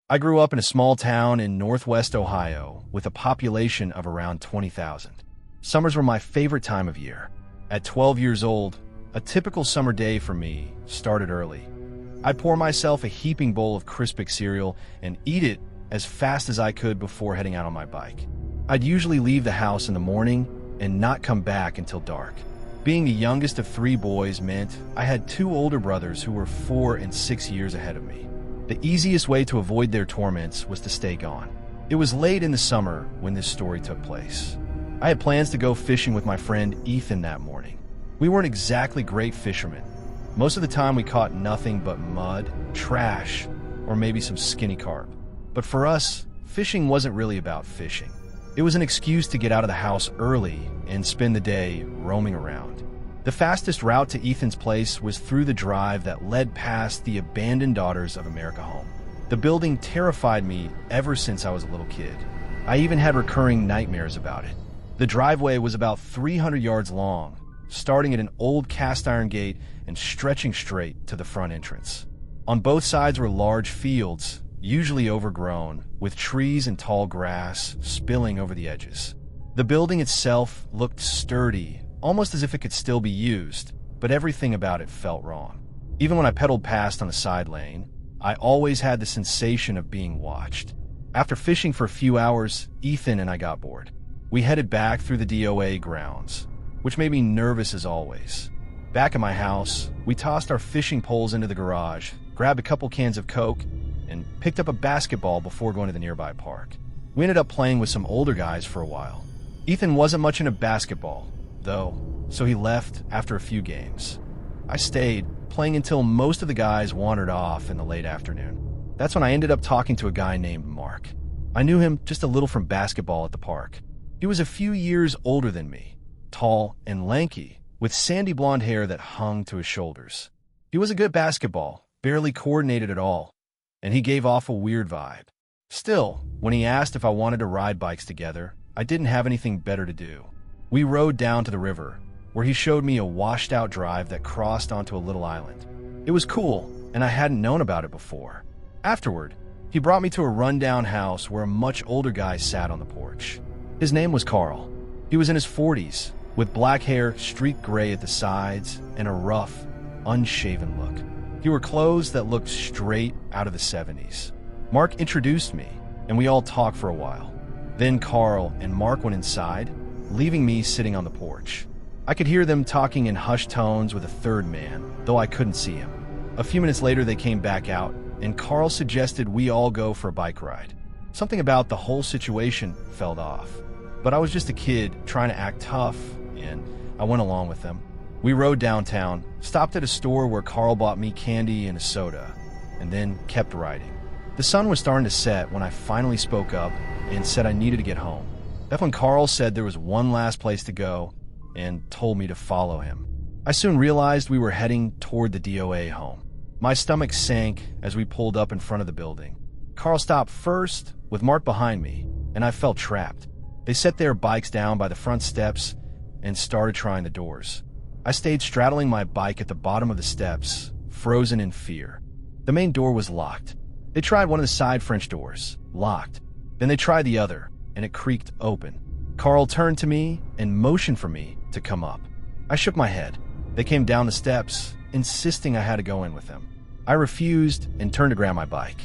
I grew up in a small town in northwest Ohio with a population of around 20,000. Summers were my favorite time of year. At 12 years old, a typical summer day for me started early. I'd pour myself a heaping bowl of Crispix cereal and eat it as fast as I could before heading out on my bike. I'd usually leave the house in the morning and not come back until dark. Being the youngest of three boys meant I had two older brothers who were 4 and 6 years ahead of me. The easiest way to avoid their torments was to stay gone. It was late in the summer when this story took place. I had plans to go fishing with my friend Ethan that morning. We weren't exactly great fishermen. Most of the time we caught nothing but mud, trash, or maybe some skinny carp. But for us, fishing wasn't really about fishing. It was an excuse to get out of the house early and spend the day roaming around. The fastest route to Ethan's place was through the drive that led past the abandoned Daughters of America home. The building terrified me ever since I was a little kid. I even had recurring nightmares about it. The driveway was about 300 yards long, starting at an old cast iron gate and stretching straight to the front entrance. On both sides were large fields, usually overgrown, with trees and tall grass spilling over the edges. The building itself looked sturdy, almost as if it could still be used, but everything about it felt wrong. Even when I pedaled past on the side lane, I always had the sensation of being watched. After fishing for a few hours, Ethan and I got bored. We headed back through the DOA grounds, which made me nervous as always. Back at my house, we tossed our fishing poles into the garage, grabbed a couple cans of Coke, and picked up a basketball before going to the nearby park. We ended up playing with some older guys for a while. Ethan wasn't much into basketball, though, so he left after a few games. I stayed, playing until most of the guys wandered off in the late afternoon. That's when I ended up talking to a guy named Mark. I knew him just a little from basketball at the park. He was a few years older than me, tall and lanky, with sandy blonde hair that hung to his shoulders. He was a good basketball, barely coordinated at all, and he gave off a weird vibe. Still, when he asked if I wanted to ride bikes together, I didn't have anything better to do. We rode down to the river, where he showed me a washed-out drive that crossed onto a little island. It was cool, and I hadn't known about it before. Afterward, he brought me to a rundown house where a much older guy sat on the porch. His name was Carl. He was in his 40s, with black hair streaked gray at the sides and a rough, unshaven look. He wore clothes that looked straight out of the 70s. Mark introduced me, and we all talked for a while. Then Carl and Mark went inside, leaving me sitting on the porch. I could hear them talking in hushed tones with a third man, though I couldn't see him. A few minutes later, they came back out, and Carl suggested we all go for a bike ride. Something about the whole situation felt off, but I was just a kid trying to act tough, and I went along with them. We rode downtown, stopped at a store where Carl bought me candy and a soda, and then kept riding. The sun was starting to set when I finally spoke up and said I needed to get home. That's when Carl said there was one last place to go and told me to follow him. I soon realized we were heading toward the DOA home. My stomach sank as we pulled up in front of the building. Carl stopped first, with Mark behind me, and I felt trapped. They set their bikes down by the front steps and started trying the doors. I stayed straddling my bike at the bottom of the steps, frozen in fear. The main door was locked. They tried one of the side French doors, locked. Then they tried the other, and it creaked open. Carl turned to me and motioned for me to come up. I shook my head. They came down the steps, insisting I had to go in with them. I refused and turned to grab my bike.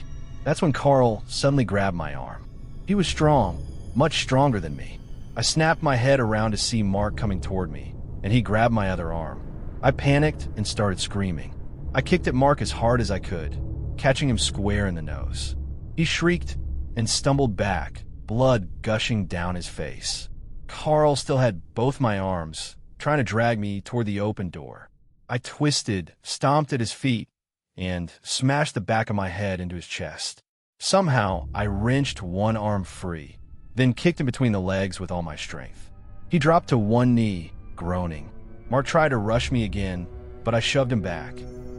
That's when Carl suddenly grabbed my arm. He was strong, much stronger than me. I snapped my head around to see Mark coming toward me, and he grabbed my other arm. I panicked and started screaming. I kicked at Mark as hard as I could, catching him square in the nose. He shrieked and stumbled back, blood gushing down his face. Carl still had both my arms, trying to drag me toward the open door. I twisted, stomped at his feet, and smashed the back of my head into his chest. Somehow, I wrenched one arm free, then kicked him between the legs with all my strength. He dropped to one knee, groaning. Mark tried to rush me again, but I shoved him back.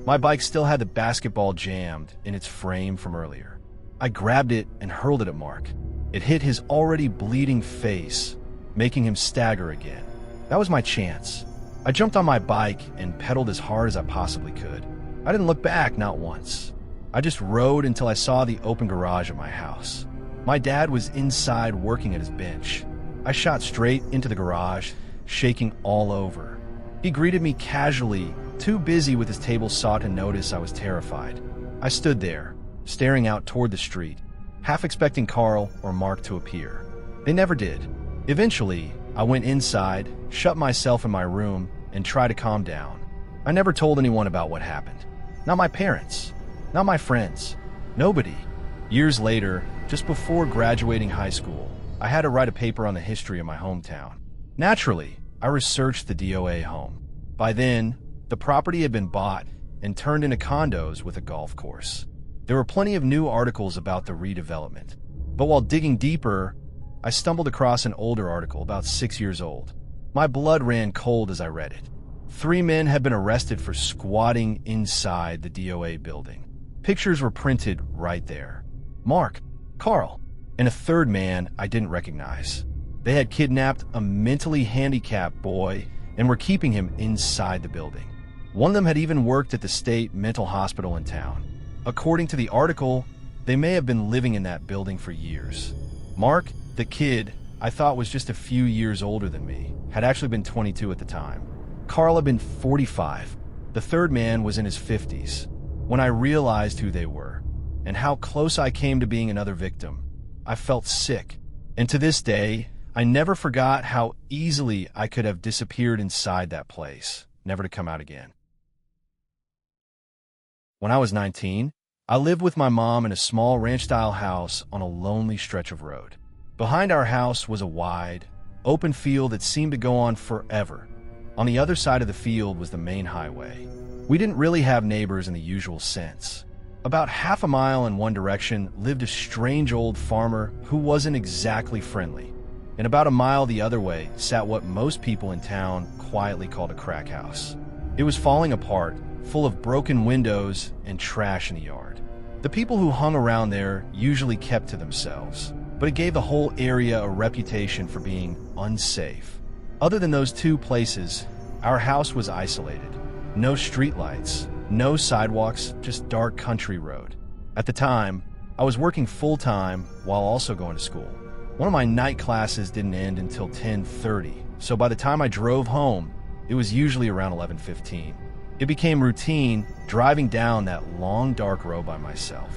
My bike still had the basketball jammed in its frame from earlier. I grabbed it and hurled it at Mark. It hit his already bleeding face, making him stagger again. That was my chance. I jumped on my bike and pedaled as hard as I possibly could. I didn't look back, not once. I just rode until I saw the open garage of my house. My dad was inside working at his bench. I shot straight into the garage, shaking all over. He greeted me casually, too busy with his table saw to notice I was terrified. I stood there, staring out toward the street, half expecting Carl or Mark to appear. They never did. Eventually, I went inside, shut myself in my room, and tried to calm down. I never told anyone about what happened. Not my parents, not my friends, nobody. Years later, just before graduating high school, I had to write a paper on the history of my hometown. Naturally, I researched the DOA home. By then, the property had been bought and turned into condos with a golf course. There were plenty of new articles about the redevelopment. But while digging deeper, I stumbled across an older article about 6 years old. My blood ran cold as I read it. 3 men had been arrested for squatting inside the DOA building. Pictures were printed right there. Mark, Carl, and a third man I didn't recognize. They had kidnapped a mentally handicapped boy and were keeping him inside the building. One of them had even worked at the state mental hospital in town. According to the article, they may have been living in that building for years. Mark, the kid I thought was just a few years older than me, had actually been 22 at the time. Carl had been 45. The third man was in his 50s. When I realized who they were and how close I came to being another victim, I felt sick. And to this day, I never forgot how easily I could have disappeared inside that place, never to come out again. When I was 19, I lived with my mom in a small ranch-style house on a lonely stretch of road. Behind our house was a wide, open field that seemed to go on forever. On the other side of the field was the main highway. We didn't really have neighbors in the usual sense. About half a mile in one direction lived a strange old farmer who wasn't exactly friendly. And about a mile the other way sat what most people in town quietly called a crack house. It was falling apart, full of broken windows and trash in the yard. The people who hung around there usually kept to themselves, but it gave the whole area a reputation for being unsafe. Other than those 2 places, our house was isolated. No streetlights, no sidewalks, just dark country road. At the time, I was working full-time while also going to school. One of my night classes didn't end until 10:30, so by the time I drove home, it was usually around 11:15. It became routine driving down that long dark road by myself.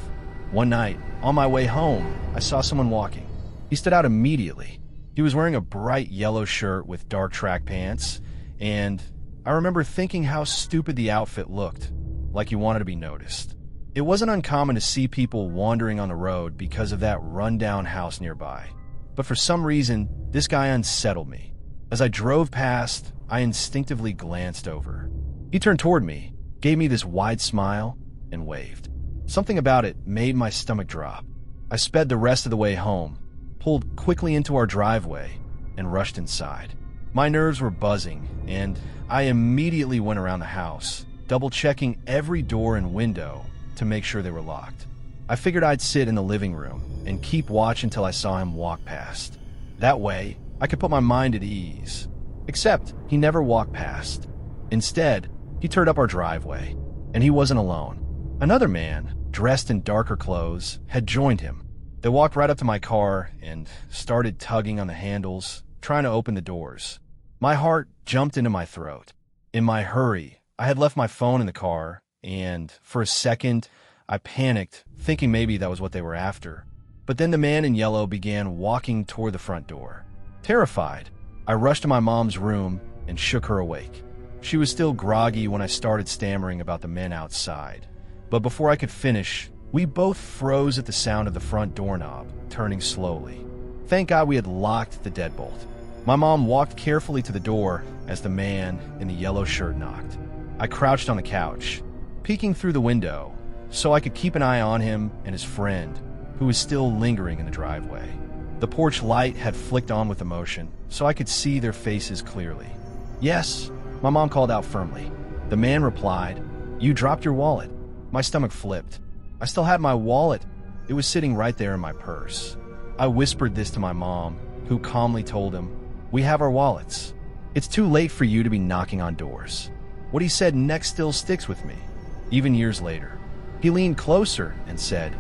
One night, on my way home, I saw someone walking. He stood out immediately. He was wearing a bright yellow shirt with dark track pants, and I remember thinking how stupid the outfit looked, like he wanted to be noticed. It wasn't uncommon to see people wandering on the road because of that rundown house nearby. But for some reason, this guy unsettled me. As I drove past, I instinctively glanced over. He turned toward me, gave me this wide smile, and waved. Something about it made my stomach drop. I sped the rest of the way home, pulled quickly into our driveway, and rushed inside. My nerves were buzzing, and I immediately went around the house, double-checking every door and window to make sure they were locked. I figured I'd sit in the living room and keep watch until I saw him walk past. That way, I could put my mind at ease. Except, he never walked past. Instead, he turned up our driveway, and he wasn't alone. Another man, dressed in darker clothes, had joined him. They walked right up to my car and started tugging on the handles, trying to open the doors. My heart jumped into my throat. In my hurry, I had left my phone in the car, and for a second, I panicked, thinking maybe that was what they were after. But then the man in yellow began walking toward the front door. Terrified, I rushed to my mom's room and shook her awake. She was still groggy when I started stammering about the men outside. But before I could finish, we both froze at the sound of the front doorknob turning slowly. Thank God we had locked the deadbolt. My mom walked carefully to the door as the man in the yellow shirt knocked. I crouched on the couch, peeking through the window, so I could keep an eye on him and his friend, who was still lingering in the driveway. The porch light had flicked on with emotion, so I could see their faces clearly. "Yes," my mom called out firmly. The man replied, "You dropped your wallet." My stomach flipped. I still had my wallet. It was sitting right there in my purse. I whispered this to my mom, who calmly told him, "We have our wallets. It's too late for you to be knocking on doors." What he said next still sticks with me, even years later. He leaned closer and said,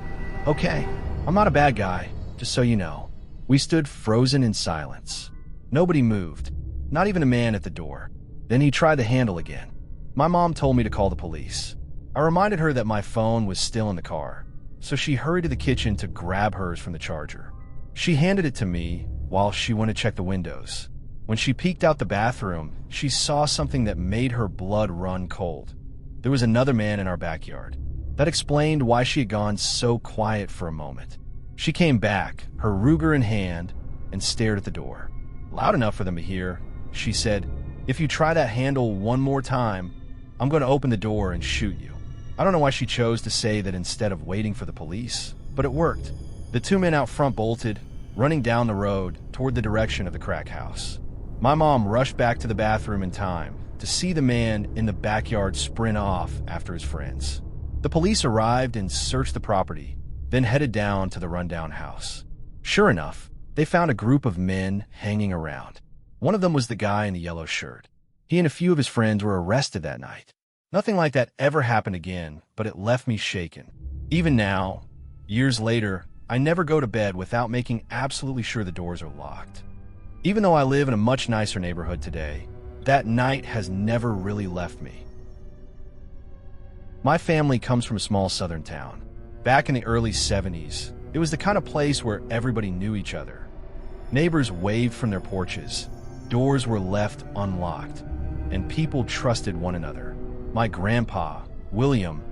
"Okay, I'm not a bad guy, just so you know." We stood frozen in silence. Nobody moved, not even a man at the door. Then he tried the handle again. My mom told me to call the police. I reminded her that my phone was still in the car, so she hurried to the kitchen to grab hers from the charger. She handed it to me while she went to check the windows. When she peeked out the bathroom, she saw something that made her blood run cold. There was another man in our backyard. That explained why she had gone so quiet for a moment. She came back, her Ruger in hand, and stared at the door. Loud enough for them to hear, she said, "If you try that handle one more time, I'm going to open the door and shoot you." I don't know why she chose to say that instead of waiting for the police, but it worked. The two men out front bolted, running down the road toward the direction of the crack house. My mom rushed back to the bathroom in time to see the man in the backyard sprint off after his friends. The police arrived and searched the property, then headed down to the rundown house. Sure enough, they found a group of men hanging around. One of them was the guy in the yellow shirt. He and a few of his friends were arrested that night. Nothing like that ever happened again, but it left me shaken. Even now, years later, I never go to bed without making absolutely sure the doors are locked. Even though I live in a much nicer neighborhood today, that night has never really left me. My family comes from a small southern town. Back in the early 70s, it was the kind of place where everybody knew each other. Neighbors waved from their porches, doors were left unlocked, and people trusted one another. My grandpa, William,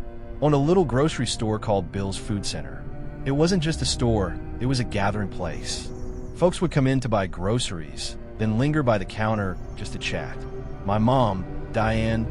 owned a little grocery store called Bill's Food Center. It wasn't just a store, it was a gathering place. Folks would come in to buy groceries, then linger by the counter just to chat. My mom, Diane,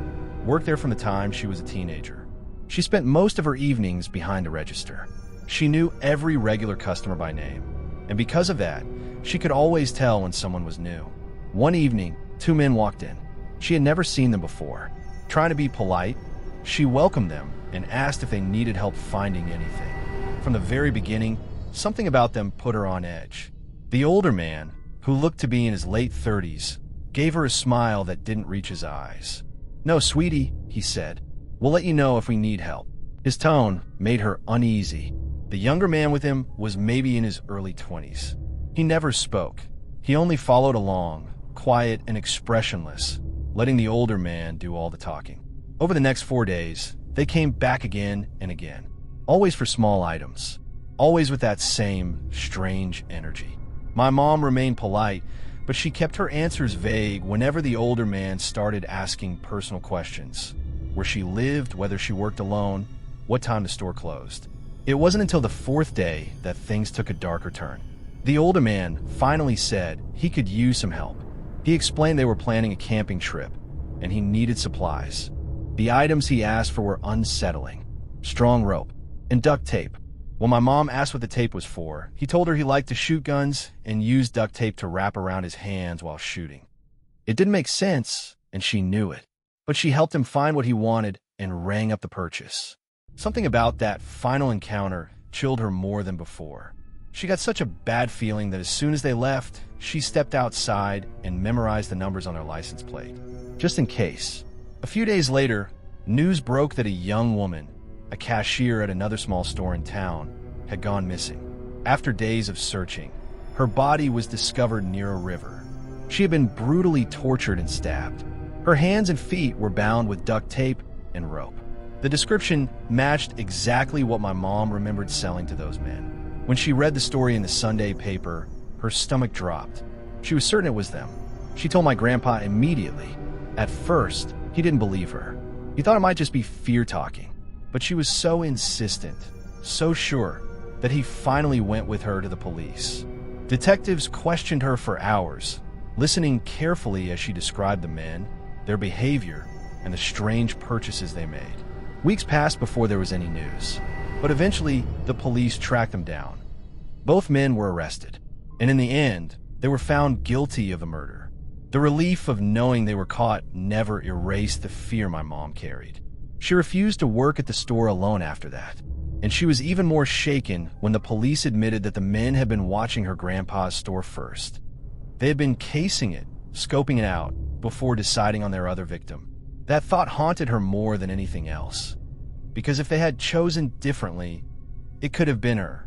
worked there from the time she was a teenager. She spent most of her evenings behind the register. She knew every regular customer by name, and because of that, she could always tell when someone was new. One evening, two men walked in. She had never seen them before. Trying to be polite, she welcomed them and asked if they needed help finding anything. From the very beginning, something about them put her on edge. The older man, who looked to be in his late 30s, gave her a smile that didn't reach his eyes. "No, sweetie," he said. "We'll let you know if we need help." His tone made her uneasy. The younger man with him was maybe in his early 20s. He never spoke. He only followed along, quiet and expressionless, letting the older man do all the talking. Over the next 4 days, they came back again and again, always for small items, always with that same strange energy. My mom remained polite, but she kept her answers vague whenever the older man started asking personal questions. Where she lived, whether she worked alone, what time the store closed. It wasn't until the 4th day that things took a darker turn. The older man finally said he could use some help. He explained they were planning a camping trip, and he needed supplies. The items he asked for were unsettling: strong rope and duct tape. When my mom asked what the tape was for, he told her he liked to shoot guns and used duct tape to wrap around his hands while shooting. It didn't make sense, and she knew it, but she helped him find what he wanted and rang up the purchase. Something about that final encounter chilled her more than before. She got such a bad feeling that as soon as they left, she stepped outside and memorized the numbers on their license plate, just in case. A few days later, news broke that a young woman, a cashier at another small store in town, had gone missing. After days of searching, her body was discovered near a river. She had been brutally tortured and stabbed. Her hands and feet were bound with duct tape and rope. The description matched exactly what my mom remembered selling to those men. When she read the story in the Sunday paper, her stomach dropped. She was certain it was them. She told my grandpa immediately. At first, he didn't believe her. He thought it might just be fear talking. But she was so insistent, so sure, that he finally went with her to the police. Detectives questioned her for hours, listening carefully as she described the men, their behavior, and the strange purchases they made. Weeks passed before there was any news, but eventually the police tracked them down. Both men were arrested, and in the end, they were found guilty of the murder. The relief of knowing they were caught never erased the fear my mom carried. She refused to work at the store alone after that, and she was even more shaken when the police admitted that the men had been watching her grandpa's store first. They had been casing it, scoping it out, before deciding on their other victim. That thought haunted her more than anything else. because if they had chosen differently, it could have been her.